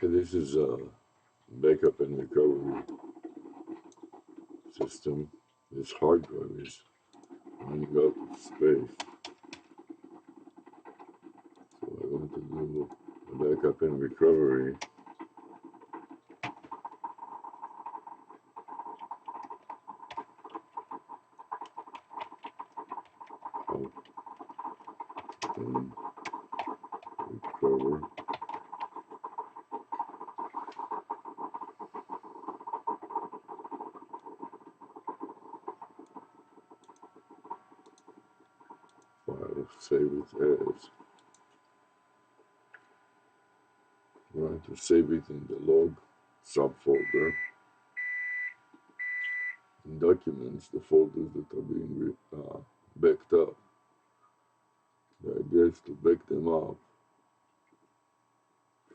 This is a backup and recovery system. This hard drive is running out of space. So I want to do a backup and recovery. And recover. File, save it as. I'm going to save it in the log subfolder. In documents, the folders that are being backed up. The idea is to back them up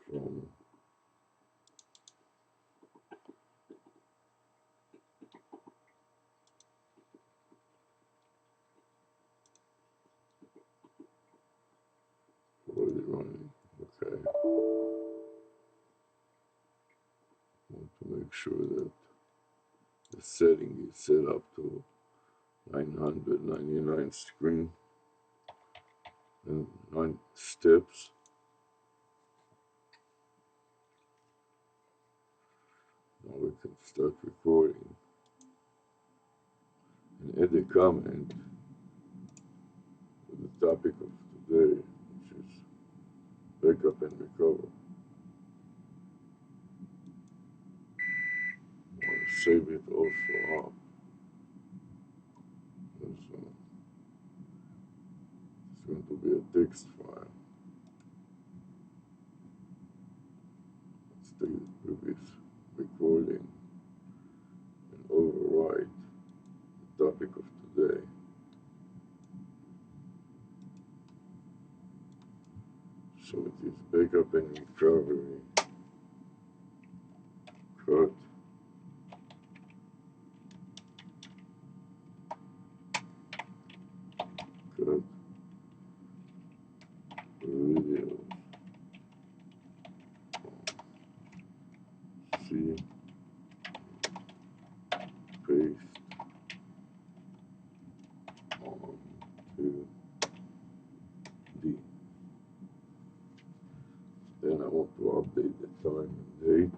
from already running. Okay. Want to make sure that the setting is set up to 999 screen and 9 steps. Now we can start recording and add a comment to the topic of today, which is backup and recover. I want to save it also up. It's going to be a text file. Let's take the previous recording and overwrite the topic of today. So it is backup and recovery. Cut. Cut. Videos. C. Paste. On to D. Then I want to update the time and date.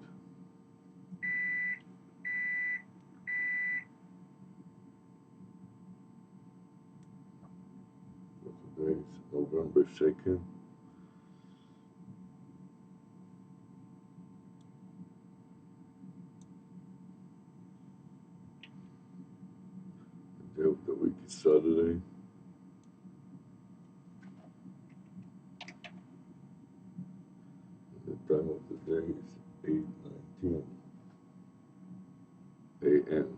So today is November 2nd. The day of the week is Saturday. And the time of the day is 8:19 a.m.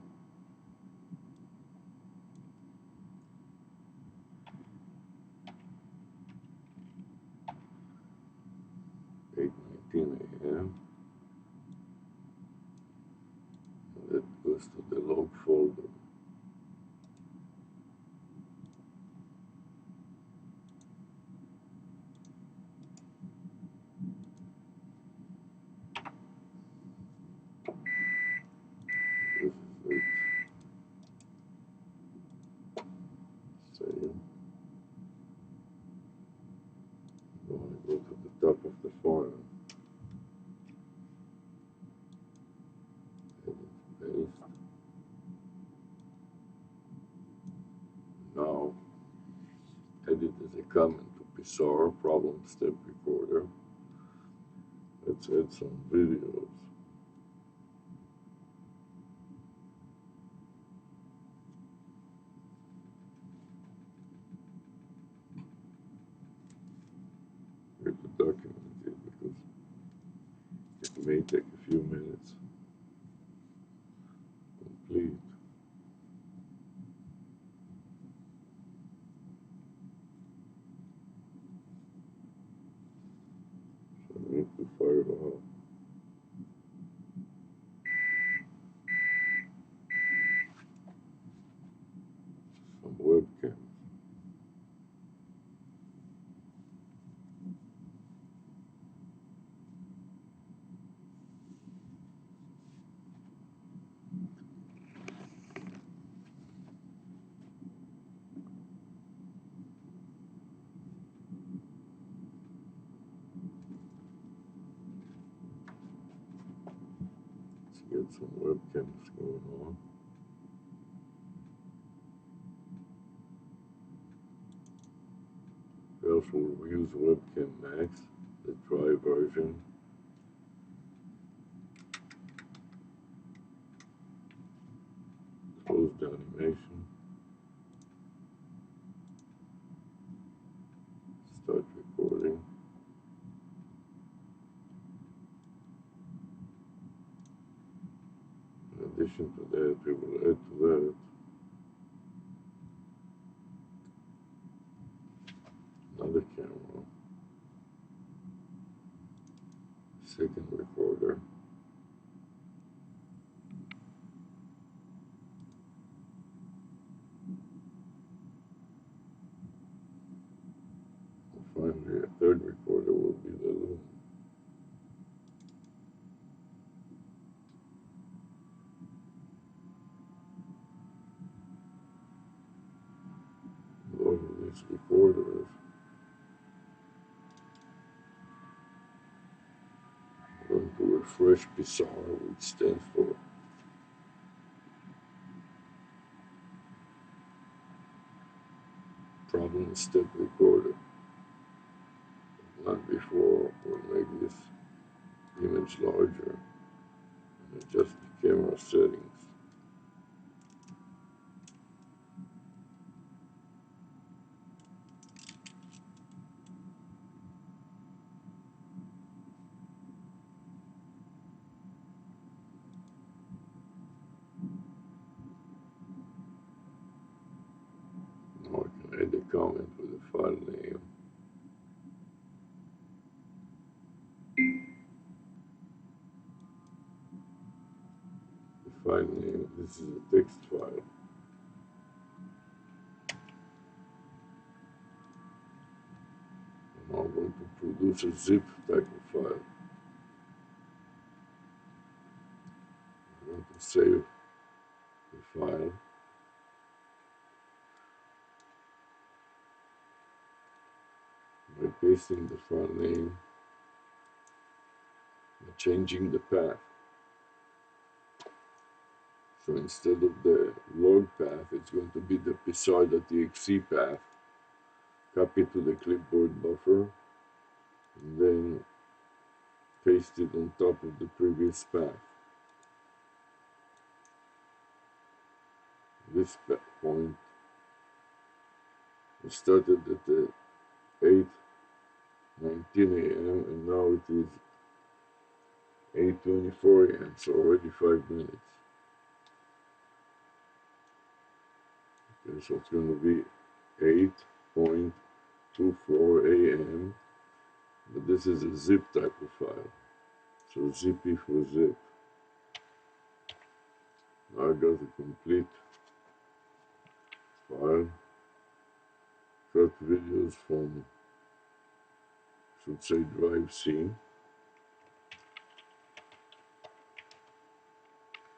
8:19 a.m. And that goes to the log folder. This is it. Save. I want to go to the top of the file. Edit, paste. Now, edit as a comment to Pizarro problem step recorder. Let's add some videos. Here to document it because it may take a few minutes to complete. So I need to fire it up. Some webcams. get some webcams going on. We also will use Webcam Max, the dry version. Close the animation. Start recording. In addition to that, we will add to that another camera, second recorder, and finally a third recorder will be the loom. All of these recorders are going to refresh PSAR, which stands for Problem Step Recorder. Not before, we'll make this image larger and adjust the camera settings. Now I can add a comment with the file name. The file name, this is a text file. I'm now going to produce a zip type of file. I'm going to save the file. By pasting the file name and changing the path. So instead of the log path, it's going to be the psar.exe path. Copy to the clipboard buffer, and then paste it on top of the previous path. This point, we started at the 8:19 a.m. and now it is 8:24 a.m. So already 5 minutes. Okay, so it's going to be 8:24 a.m. But this is a zip type of file. So zippy for zip. Now I got a complete file. Cut videos from, should say, drive C.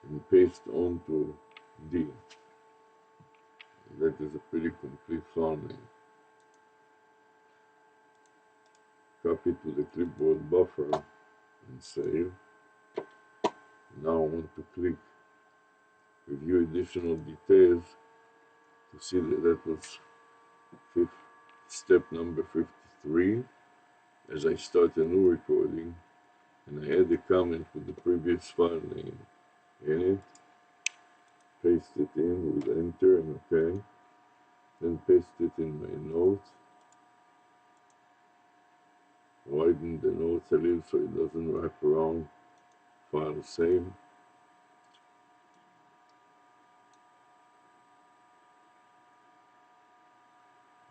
And paste onto D. And that is a pretty complete file name. Copy to the clipboard buffer and save. Now I want to click Review Additional Details to see that that was step number 53. As I start a new recording, and I add a comment with the previous file name in it, paste it in with enter and OK, then paste it in my notes, widen the notes a little so it doesn't wrap around file save.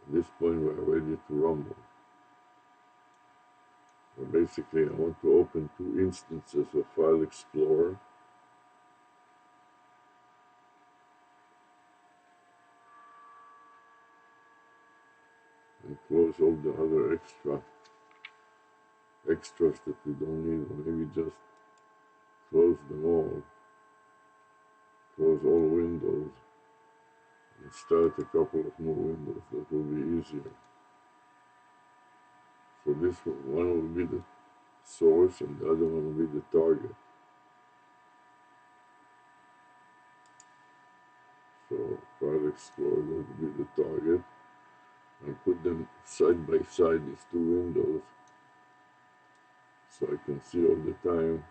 At this point we're ready to rumble. So basically I want to open two instances of File Explorer. And close all the other extras that we don't need, or maybe just close them all. Close all windows and start a couple of more windows. That will be easier. So this one will be the source and the other one will be the target. explore, that would be the target. I put them side by side, these two windows, so I can see all the time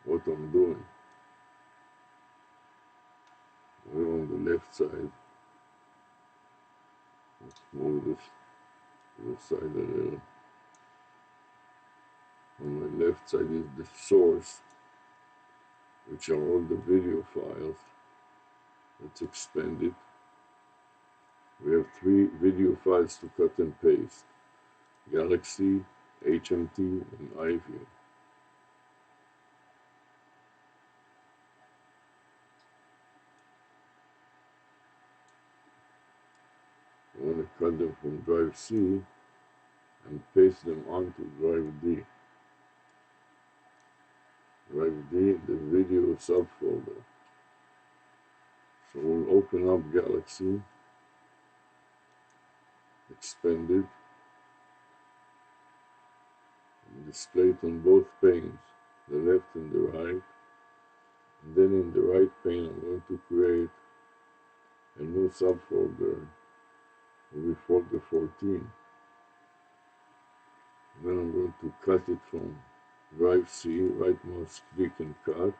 what I'm doing. We're on the left side. Let's move this to the side a little. On my left side is the source, which are all the video files. Let's expand it. We have 3 video files to cut and paste: Galaxy, HMT, and iView. I want to cut them from drive C and paste them onto drive D. Drive D, the video subfolder. So we'll open up Galaxy, expand it, and display it on both panes, the left and the right. And then in the right pane, I'm going to create a new subfolder. Will be folder 14. Then I'm going to cut it from drive C, right mouse click and cut.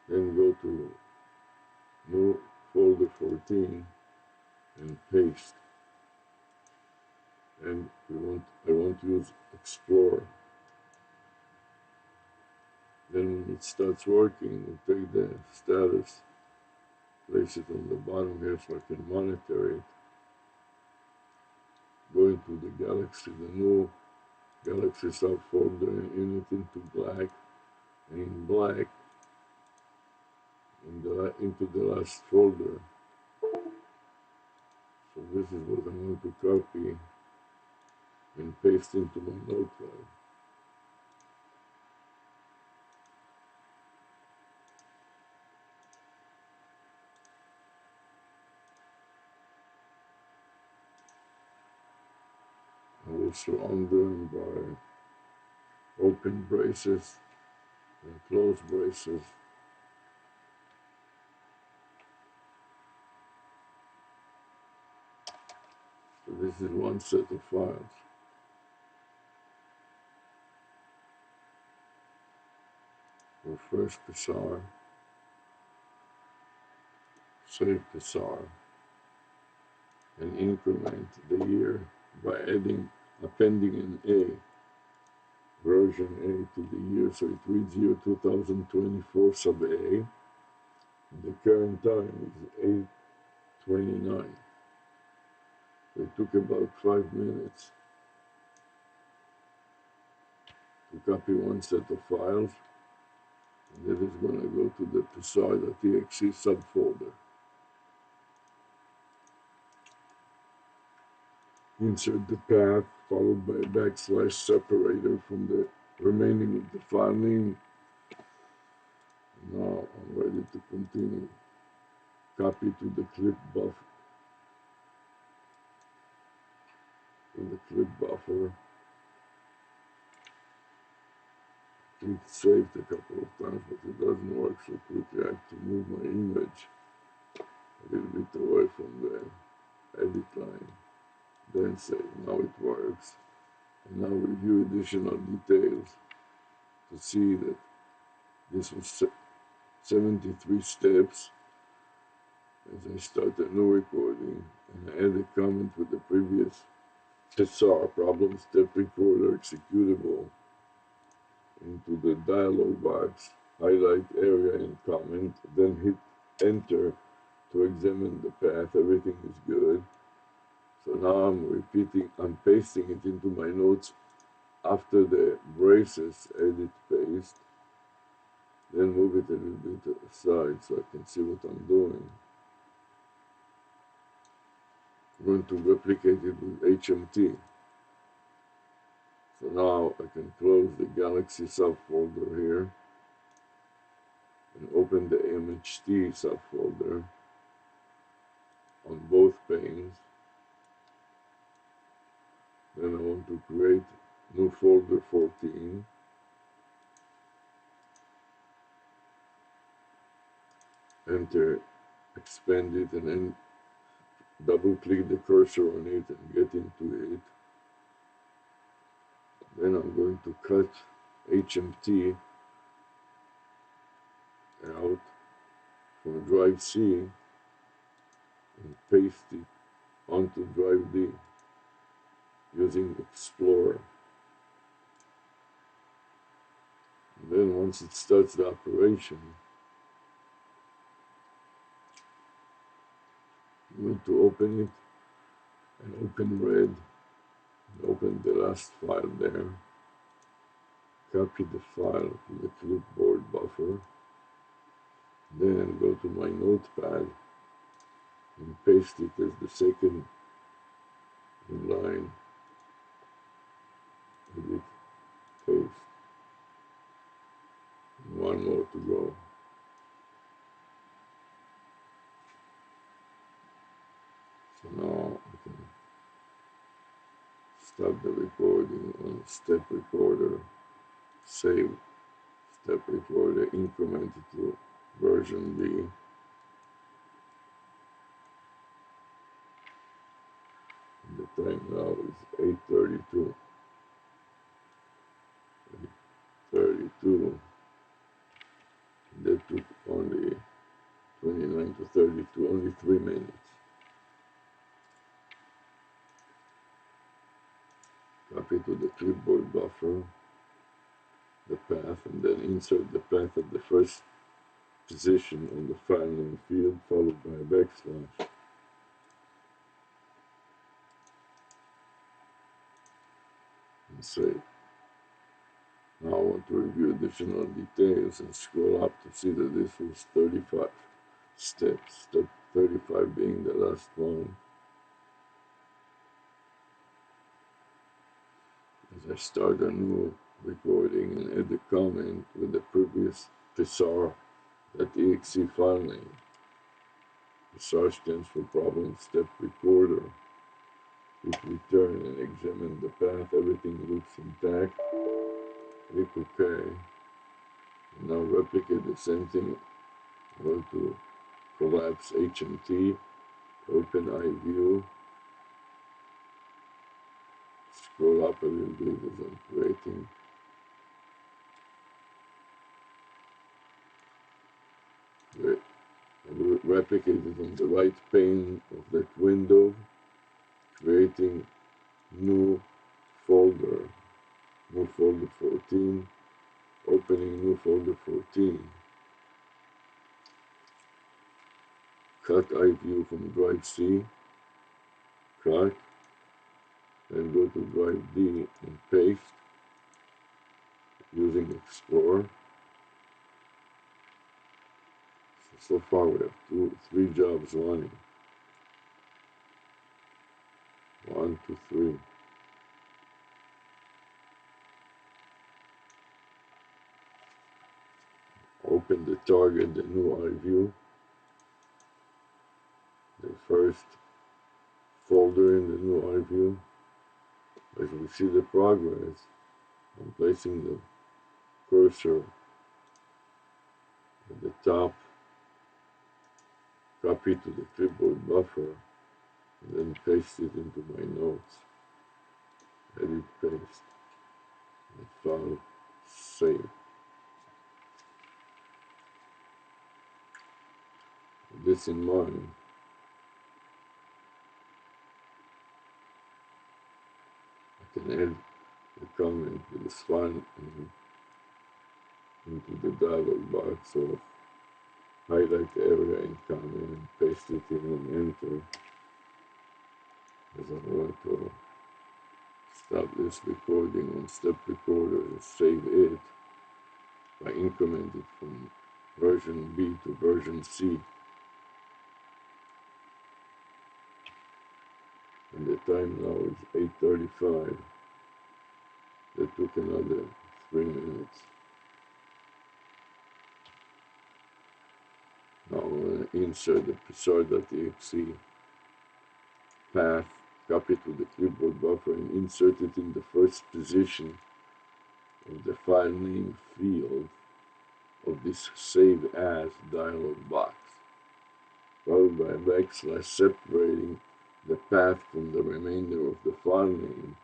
Then go to new folder 14 and paste. And I want to use Explorer. Then when it starts working, we'll take the status, place it on the bottom here so I can monitor it. Go into the Galaxy, the new Galaxy subfolder, in it into black, and in black, into the last folder. So this is what I'm going to copy and paste into my notepad. I will surround them by open braces and closed braces. So this is one set of files. For first Psar, save Psar, and increment the year by appending an A, version A to the year, so it reads year 2024 sub A. The current time is 8:29. So it took about 5 minutes to copy one set of files, and that is going to go to the Psar.exe subfolder. Insert the path followed by a backslash separator from the remaining of the file name. Now I'm ready to continue. Copy to the clip buffer. It saved a couple of times, but it doesn't work so quickly. I have to move my image a little bit away from the edit line. Then save. Now it works. And now review additional details to see that this was 73 steps as I start a new recording, and I add a comment with the previous Psar problem step recorder executable into the dialog box, highlight area and comment, then hit enter to examine the path. Everything is good. So now I'm pasting it into my notes after the braces, edit, paste, then move it a little bit aside so I can see what I'm doing. I'm going to replicate it with HMT. So now I can close the Galaxy subfolder here and open the MHT subfolder on both panes. Then I want to create new folder 14. Enter expand it and then double click the cursor on it and get into it. Then I'm going to cut HMT out from drive C and paste it onto drive D using Explorer. And then once it starts the operation, I'm going to open it and open red, and open the last file there, copy the file to the clipboard buffer, then go to my notepad and paste it as the second in line, edit, paste, and one more to go. So now I can stop the recording on step recorder, save step recorder, increment it to version B. And the time now is 8:32. 8:32. That took only 29 to 32, only 3 minutes. Copy to the clipboard buffer the path, and then insert the path at the first position on the file name field, followed by a backslash. And save. Now I want to review additional details and scroll up to see that this was 35 steps, step 35 being the last one. As I start a new recording and add a comment with the previous psar.exe file name. Psar stands for problem step recorder. Click return and examine the path. Everything looks intact. Click OK. And now replicate the same thing. I'm going to collapse HMT, open iView, scroll up a little bit as I'm creating. Replicate it on the right pane of that window, creating new folder 14, opening new folder 14, cut iView from drive C, cut, then go to drive D and paste using Explorer. So far we have 3 jobs running. 1, 2, 3. Open the target, the new iView, the first folder in the new iView. As we see the progress, I'm placing the cursor at the top, copy to the clipboard buffer, and then paste it into my notes. Edit, paste, and file, save. With this in mind, I can add a comment with this file into the dialog box of highlight the area in comment, paste it in and enter, as I want to stop this recording on step recorder and save it by incrementing from version B to version C. And the time now is 8:35. That took another 3 minutes. Now I'm going to insert the psar.exe path, copy to the clipboard buffer, and insert it in the first position of the file name field of this Save As dialog box. followed by a backslash separating the path from the remainder of the file name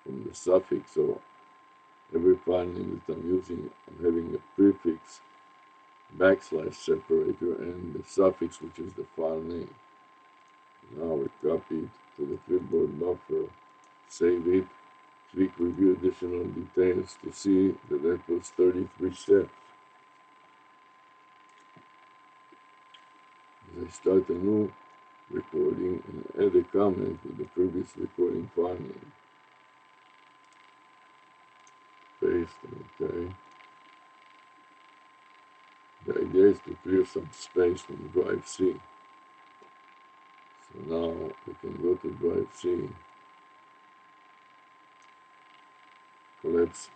from the suffix. So every file name that I'm using, I'm having a prefix backslash separator and the suffix, which is the file name. Now we copy it to the clipboard buffer, save it, click review additional details to see that that was 33 steps. As I start a new recording and add a comment with the previous recording file name. Paste, okay. The idea is to clear some space from drive C. So now we can go to drive C, collapse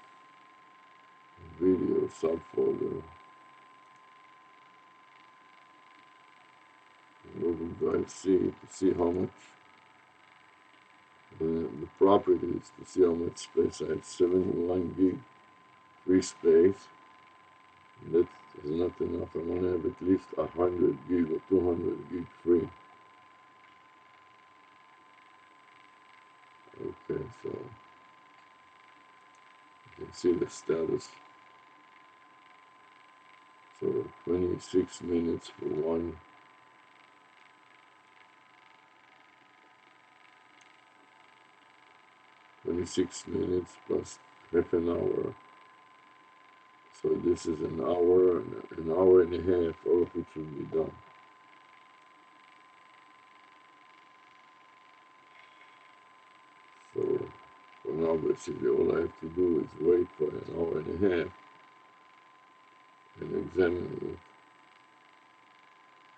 video subfolder, and go to drive C to see how much, the properties to see how much space I have. 71 gig free space. And that is not enough. I want to have at least 100 gig or 200 gig free. Okay, so you can see the status. So 26 minutes for one. 26 minutes plus half an hour. So this is an hour and a half, all of it should be done. So for now, basically all I have to do is wait for an hour and a half and examine it.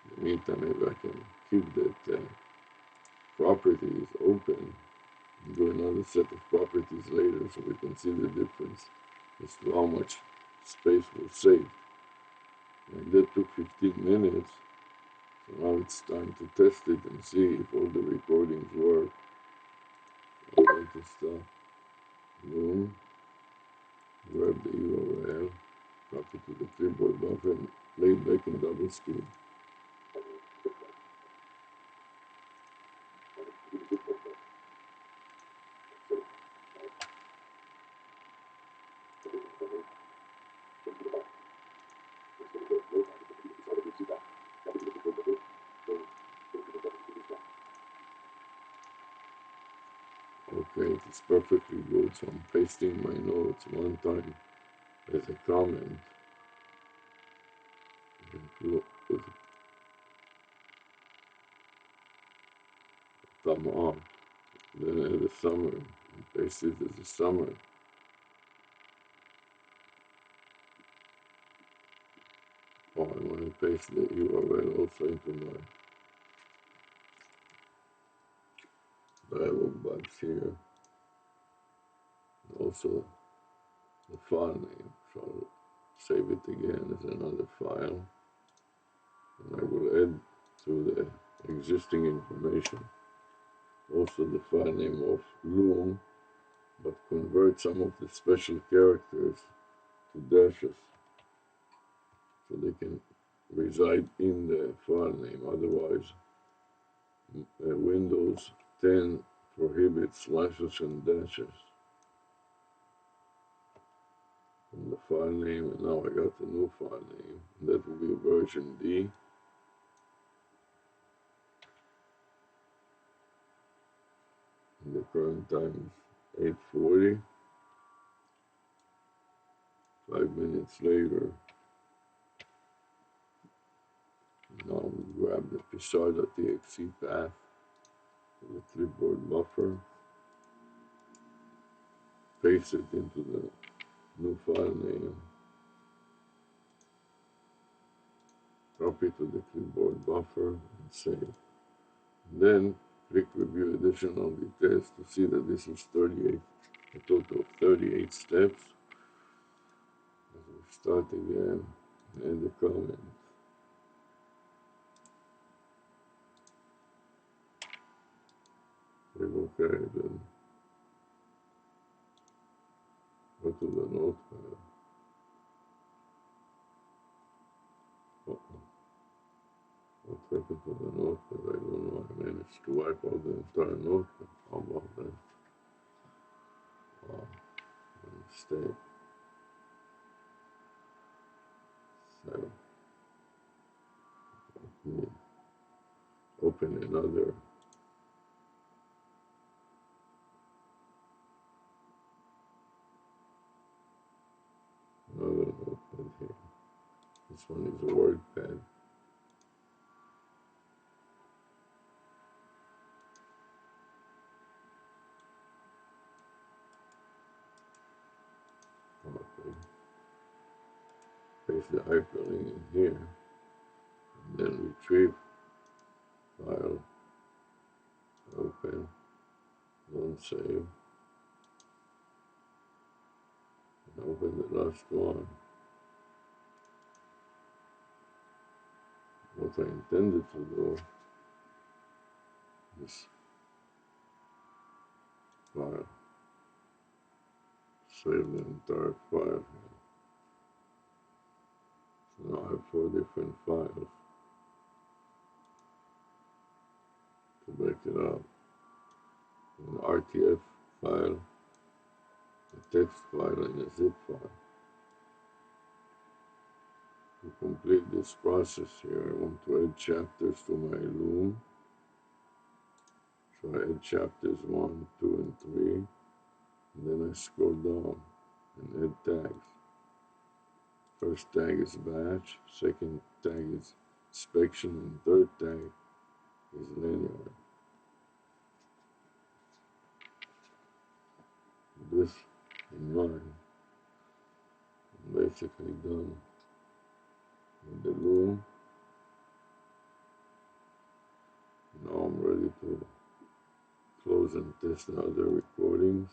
In the meantime, maybe I can keep that properties open and do another set of properties later so we can see the difference as to how much space was saved. And that took 15 minutes. So now it's time to test it and see if all the recordings work. I'm going to start. Boom. Grab the URL, copy to the clipboard buffer, and play it back in double speed. Okay, it is perfectly good, so I'm pasting my notes one time as a comment. And put a thumb up, then add a summary, and paste it as a summary. Oh, I want to paste the URL also into my dialog box here. And also the file name, so I'll save it again as another file. And I will add to the existing information also the file name of Loom, but convert some of the special characters to dashes so they can reside in the file name. Otherwise, Windows 10 prohibits slashes and dashes from the file name, and now I got the new file name, and that will be version D. And the current time is 8:40. 5 minutes later, now we grab the psr.exe path to the clipboard buffer, paste it into the new file name, copy to the clipboard buffer, and save. Then click review additional details to see that this is 38, a total of 38 steps. As we start again, and the comment. Click OK, then go to the notepad. What Second to the notepad. I don't know. I managed to wipe out the entire notepad. How about that? Wow, mistake. So, open another notepad here. This one is a word pad. Okay. Paste the hyperlink in here, and then retrieve file, open, don't save, and open the last one. What I intended to do is file, save the entire file here. So now I have 4 different files to back it up. An RTF file, a text file, and a zip file. To complete this process here, I want to add chapters to my loom. So I add chapters 1, 2, and 3, and then I scroll down and add tags. First tag is batch, second tag is inspection, and third tag is linear. With this in mind, I'm basically done with the loom. Now I'm ready to close and test the other recordings,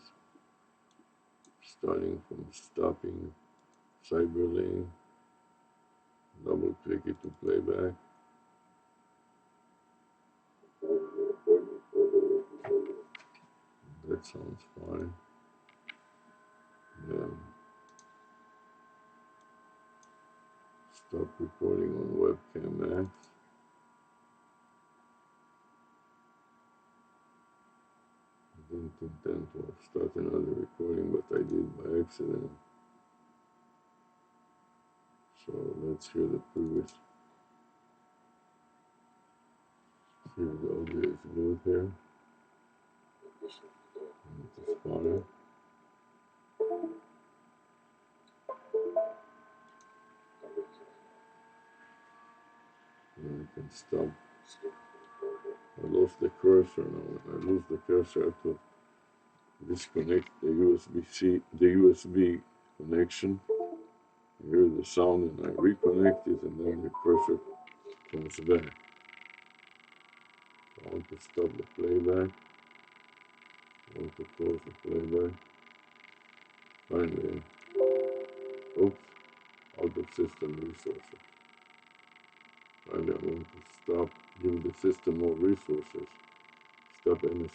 starting from stopping cyberlink, double click it to playback. That sounds fine. Then stop recording on webcam max. I didn't intend to start another recording, but I did by accident. So let's hear the previous. See if the audio is good here. It's fine. And I can stop. I lost the cursor now. When I lose the cursor, I have to disconnect the USB connection. I hear the sound and I reconnect it, and then the cursor comes back. I want to stop the playback. I want to close the playback. Finally, oops, out of system resources. Finally, I want to stop, give the system more resources. Stop any